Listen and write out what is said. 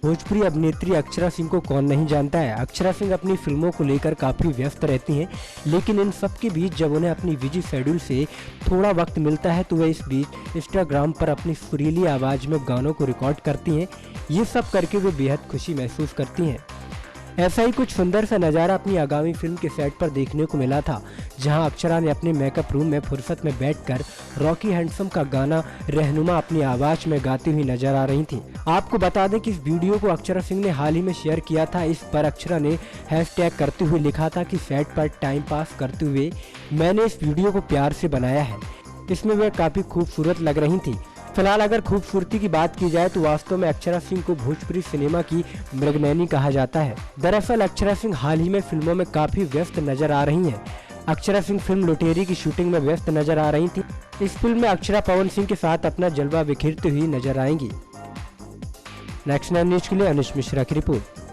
भोजपुरी अभिनेत्री अक्षरा सिंह को कौन नहीं जानता है। अक्षरा सिंह अपनी फिल्मों को लेकर काफ़ी व्यस्त रहती हैं, लेकिन इन सब के बीच जब उन्हें अपनी बिजी शेड्यूल से थोड़ा वक्त मिलता है तो वह इस बीच इंस्टाग्राम पर अपनी सुरीली आवाज़ में गानों को रिकॉर्ड करती हैं। ये सब करके वे बेहद खुशी महसूस करती हैं। ऐसा ही कुछ सुंदर सा नज़ारा अपनी आगामी फिल्म के सेट पर देखने को मिला था, जहां अक्षरा ने अपने मेकअप रूम में फुर्सत में बैठकर रॉकी हैंडसम का गाना रहनुमा अपनी आवाज़ में गाती हुई नजर आ रही थी। आपको बता दें कि इस वीडियो को अक्षरा सिंह ने हाल ही में शेयर किया था। इस पर अक्षरा ने हैशटैग करते हुए लिखा था कि सेट पर टाइम पास करते हुए मैंने इस वीडियो को प्यार से बनाया है। इसमें वह काफ़ी खूबसूरत लग रही थी। फिलहाल अगर खूबसूरती की बात की जाए तो वास्तव में अक्षरा सिंह को भोजपुरी सिनेमा की मृगनयनी कहा जाता है। दरअसल अक्षरा सिंह हाल ही में फिल्मों में काफी व्यस्त नजर आ रही हैं। अक्षरा सिंह फिल्म लुटेरी की शूटिंग में व्यस्त नजर आ रही थी। इस फिल्म में अक्षरा पवन सिंह के साथ अपना जलवा बिखेरती हुई नजर आएंगी। नेक्स्ट 9 न्यूज के लिए अनुष मिश्रा की रिपोर्ट।